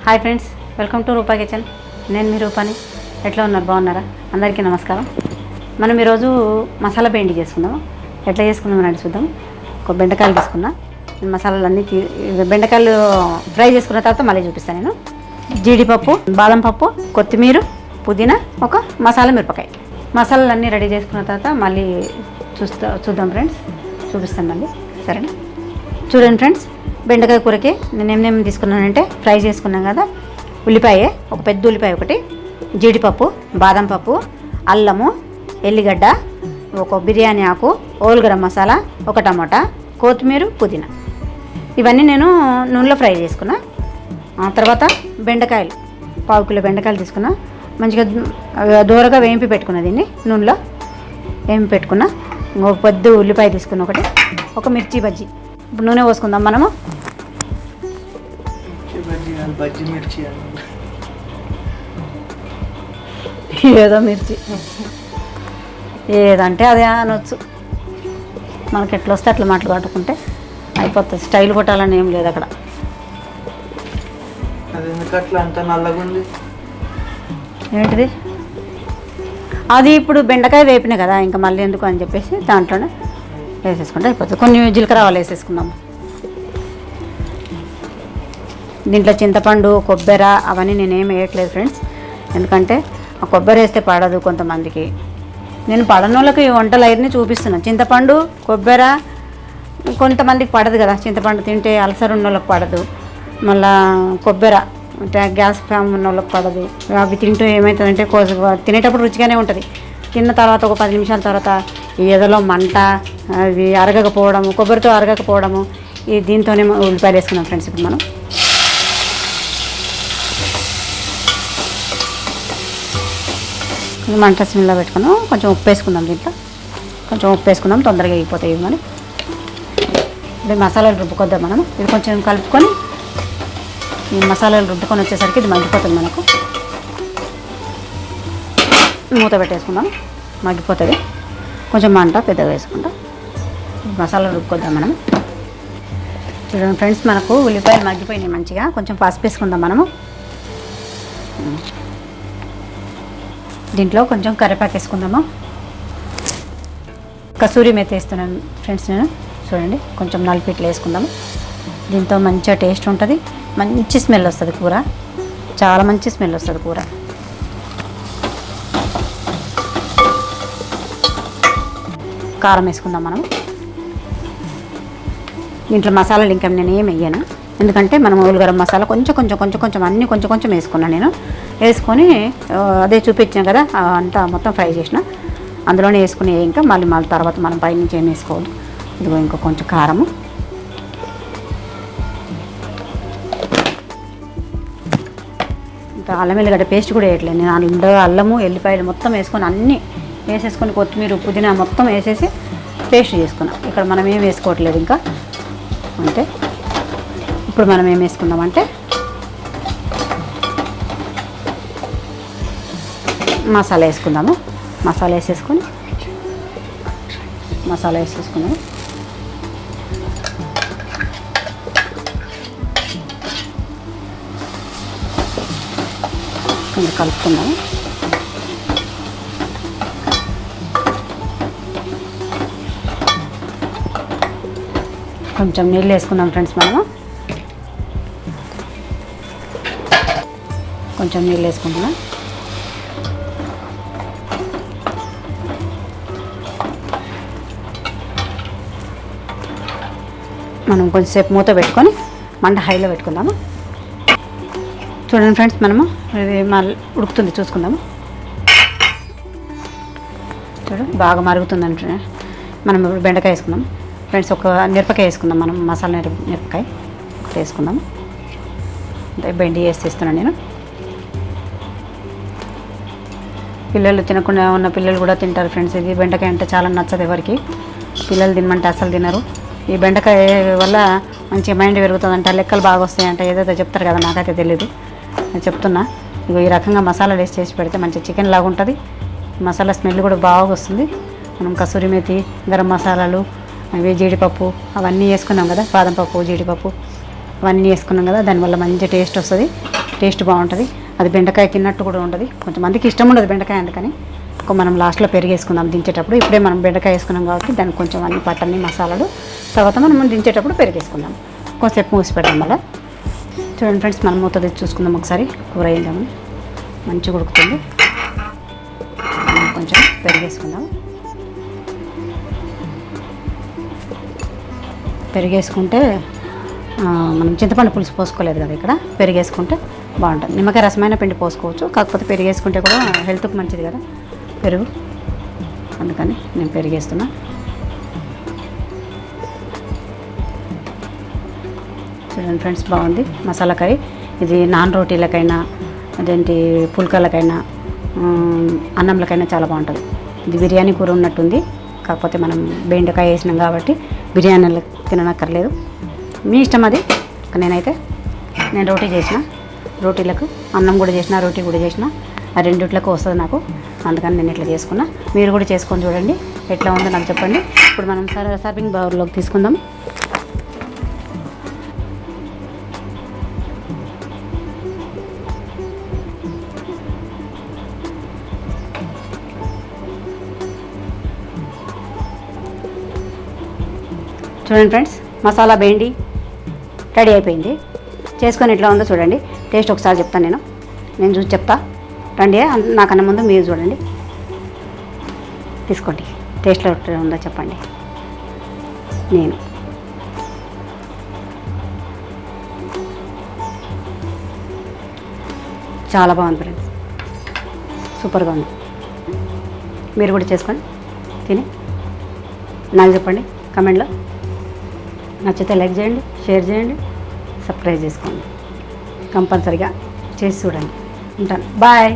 Hi friends, welcome to Rupa kitchen. నేను మీ రూపాని. ఎట్లా ఉన్నారు? బాగున్నారా? అందరికీ నమస్కారం. మనం ఈరోజు మసాలా బెండి చేసుకుందాము. ఎట్లా చేసుకుందాం అని చూద్దాం. ఒక బెండకాయలు తీసుకున్నా. మసాలాలన్నీ బెండకాయలు ఫ్రై చేసుకున్న తర్వాత మళ్ళీ చూపిస్తాను నేను. జీడిపప్పు, బాదం పప్పు, కొత్తిమీర, పుదీనా, ఒక మసాలా మిరపకాయ. మసాలాలన్నీ రెడీ చేసుకున్న తర్వాత మళ్ళీ చూద్దాం ఫ్రెండ్స్. చూపిస్తాను మళ్ళీ. సరేనా? చూడండి ఫ్రెండ్స్, బెండకాయ కూరకి నేను ఏమేమి తీసుకున్నానంటే ఫ్రై చేసుకున్నాం కదా. ఉల్లిపాయ, ఒక పెద్ద ఉల్లిపాయ ఒకటి, జీడిపప్పు, బాదం పప్పు, అల్లము, ఎల్లిగడ్డ, ఒక బిర్యానీ ఆకు, ఓల్ గరం మసాలా, ఒక టమాటా, కొత్తిమీర, పుదీనా. ఇవన్నీ నేను నూనెలో ఫ్రై చేసుకున్నా. తర్వాత బెండకాయలు, 1/2 కిలో బెండకాయలు తీసుకున్నా. మంచిగా దూరగా వేయింపి పెట్టుకున్నా. దీన్ని నూనెలో వేయింపి పెట్టుకున్నా. ఒక పెద్ద ఉల్లిపాయ తీసుకున్నా ఒకటి, ఒక మిర్చి బజ్జీ. ఇప్పుడు నూనె పోసుకుందాం మనము. ఏదో మిర్చి ఏదంటే అదే అనొచ్చు. మనకి ఎట్లా వస్తే అట్లా మాట్లాడుకుంటే అయిపోతుంది. స్టైల్ కొట్టాలని ఏం లేదు అక్కడ. ఏంటిది అది? ఇప్పుడు బెండకాయ వేపినాయి కదా, ఇంకా మళ్ళీ ఎందుకు అని చెప్పేసి దాంట్లోనే వేసేసుకుంటే అయిపోతుంది. కొన్ని జీలకర్ర ఆవాలు వేసేసుకుందాము. దీంట్లో చింతపండు, కొబ్బరి అవన్నీ నేనేం వేయట్లేదు ఫ్రెండ్స్. ఎందుకంటే ఆ కొబ్బరి వేస్తే పడదు కొంతమందికి. నేను పడని వాళ్ళకి వంటలు అవన్నీ చూపిస్తున్నాను. చింతపండు, కొబ్బరి కొంతమందికి పడదు కదా. చింతపండు తింటే అల్సర్ ఉన్న వాళ్ళకి పడదు. మళ్ళీ కొబ్బరి అంటే గ్యాస్ ఫ్యామ్ ఉన్న వాళ్ళకి పడదు. అవి తింటూ ఏమవుతుందంటే తినేటప్పుడు రుచిగానే ఉంటుంది. తిన్న తర్వాత ఒక 10 నిమిషాల తర్వాత ఏదోలో మంట, అవి అరగకపోవడము, కొబ్బరితో అరగకపోవడము. దీంతోనే ఉల్లిపాయలు వేసుకున్నాం ఫ్రెండ్స్. ఇప్పుడు మనం మంట సిమ్లో పెట్టుకున్నాం. కొంచెం ఉప్పు వేసుకుందాం. దీంట్లో కొంచెం ఉప్పు వేసుకుందాం, తొందరగా అయిపోతాయి ఇవి. మనం ఇది మసాలాలు రుబ్బుకొద్దాం. మనం ఇది కొంచెం కలుపుకొని ఈ మసాలాలు రుబ్బుకొని వచ్చేసరికి ఇది మగ్గిపోతుంది. మనకు మూత పెట్టేసుకుందాం, మగ్గిపోతుంది. కొంచెం మంట పెద్దగా వేసుకుంటాం. మసాలా రుబ్బుకొద్దాం మనం. చూడండి ఫ్రెండ్స్, మనకు ఉల్లిపాయలు మగ్గిపోయినాయి మంచిగా. కొంచెం పసుపు వేసుకుందాం మనము. దీంట్లో కొంచెం కరివేపాకు వేసుకుందాము. కసూరి మేతి వేస్తున్నాను ఫ్రెండ్స్ నేను. చూడండి, కొంచెం నలిపిట్లు వేసుకుందాము. దీంతో మంచిగా టేస్ట్ ఉంటుంది. మంచి స్మెల్ వస్తుంది కూర. చాలా మంచి స్మెల్ వస్తుంది కూర. కారం వేసుకుందాం మనం. దీంట్లో మసాలాలు ఇంకా నేను ఏం వేయను. ఎందుకంటే మనం ఓల్ గరం మసాలా కొంచెం అన్నీ కొంచెం వేసుకున్నాను నేను. వేసుకొని అదే చూపించాను కదా, అంతా మొత్తం ఫ్రై చేసిన అందులోనే వేసుకుని ఇంకా మళ్ళీ తర్వాత మనం పైనుంచి ఏం వేసుకోవాలి. ఇదిగో ఇంకో కొంచెం కారము, ఇంకా అల్లం ఎల్లిగడ్డ పేస్ట్ కూడా వేయట్లేదు నేను. అల్లము, ఎల్లిపాయలు మొత్తం వేసుకొని అన్నీ వేసేసుకొని కొత్తిమీర, పుదీనా మొత్తం వేసేసి పేస్ట్ చేసుకున్నాం. ఇక్కడ మనం ఏం వేసుకోవట్లేదు ఇంకా. అంటే ఇప్పుడు మనం ఏం వేసుకుందామంటే మసాలా వేసుకుందాము. మసాలా వేసేసుకున్నాము. కొంచెం కలుపుకుందాము. కొంచెం నీళ్ళు వేసుకుందాం ఫ్రెండ్స్ మనము. కొంచెం నీళ్ళు వేసుకుంటున్నాం. మనం కొంచెంసేపు మూత పెట్టుకొని మంట హైలో పెట్టుకుందాము. చూడండి ఫ్రెండ్స్, మనము ఇది ఉడుకుతుంది చూసుకుందాము. చూడండి, బాగా మరుగుతుందంటే మనం ఇప్పుడు బెండకాయ వేసుకుందాం ఫ్రెండ్స్. ఒక మిరపకాయ వేసుకుందాం మనం. మసాలా మిరపకాయ ఒకటి వేసుకుందాము. అంటే బెండి వేసేస్తున్నాను నేను. పిల్లలు తినకుండా ఉన్న పిల్లలు కూడా తింటారు ఫ్రెండ్స్. ఇది బెండకాయ అంటే చాలా నచ్చదు ఎవరికి. పిల్లలు తినమంటే అసలు తినరు. ఈ బెండకాయ వల్ల మంచి మైండ్ పెరుగుతుందంట, లెక్కలు బాగా వస్తాయంట, ఏదైతే చెప్తారు కదా, నాకైతే తెలీదు, నేను చెప్తున్నా. ఇగో ఈ రకంగా మసాలా వేసి చేసి పెడితే మంచి చికెన్ లాగా ఉంటుంది. మసాలా స్మెల్ కూడా బాగా వస్తుంది. మనం కసూరి మేతి, గరం మసాలాలు, అవి జీడిపప్పు అవన్నీ వేసుకున్నాం కదా, బాదం పప్పు, జీడిపప్పు అవన్నీ వేసుకున్నాం కదా, దానివల్ల మంచి టేస్ట్ వస్తుంది. టేస్ట్ బాగుంటుంది. అది బెండకాయ తిన్నట్టు కూడా ఉంటుంది. కొంతమందికి ఇష్టం ఉండదు బెండకాయ, అందుకని మనం లాస్ట్లో పెరుగు వేసుకుందాం దించేటప్పుడు. ఇప్పుడే మనం బెండకాయ వేసుకున్నాం కాబట్టి దానికి కొంచెం అన్ని పట్టని మసాలాలు, తర్వాత మనం దించేటప్పుడు పెరుగు వేసుకుందాం. కొంచెంసేపు మూసి పెడదాం. మళ్ళీ చూడండి ఫ్రెండ్స్, మనం మూత తెచ్చి చూసుకుందాం ఒకసారి. కూర అయిందామని మంచిగా ఉడుకుతుంది. కొంచెం పెరుగు వేసుకుందాం. పెరుగు వేసుకుంటే మనం చింతపండు పులుసు పోసుకోలేదు కదా, ఇక్కడ పెరుగు వేసుకుంటే బాగుంటుంది. నిమ్మకాయ రసమైన పిండి పోసుకోవచ్చు, కాకపోతే పెరుగు వేసుకుంటే కూడా హెల్త్కి మంచిది కదా పెరుగు, అందుకని నేను పెరుగు వేస్తున్నా. చూడండి ఫ్రెండ్స్, బాగుంది మసాలా కర్రీ. ఇది నాన్ రోటీలకైనా అదేంటి పుల్కాలకైనా అన్నంలకైనా చాలా బాగుంటుంది. ఇది బిర్యానీ కూర ఉన్నట్టుంది, కాకపోతే మనం బెండకాయ వేసినాం కాబట్టి బిర్యానీలో తిననక్కర్లేదు, మీ ఇష్టం అది. నేను రోటీ చేసిన, రోటీలకు అన్నం కూడా చేసిన, రోటీ కూడా చేసిన, ఆ రెండిట్లకు వస్తుంది నాకు, అందుకని నేను ఇట్లా చేసుకున్నా. మీరు కూడా చేసుకొని చూడండి, ఎట్లా ఉందో నాకు చెప్పండి. ఇప్పుడు మనం సర్వింగ్ బౌల్లోకి తీసుకుందాం. చూడండి ఫ్రెండ్స్, మసాలా బెండి రెడీ అయిపోయింది. చేసుకొని ఎట్లా ఉందో చూడండి. టేస్ట్ ఒకసారి చెప్తాను, నేను చూసి చెప్తా. రండి, నాకన్నా ముందు మీరు చూడండి, తీసుకోండి. టేస్ట్లో ఎట్లా ఉందో చెప్పండి. నేను చాలా బాగుంది ఫ్రెండ్స్, సూపర్గా ఉంది. మీరు కూడా చేసుకొని తిని నాకు చెప్పండి కమెంట్లో. నచ్చితే లైక్ చేయండి, షేర్ చేయండి, సబ్స్క్రైబ్ చేసుకోండి. కంపల్సరిగా చేసి చూడండి. ఉంటాను, బాయ్.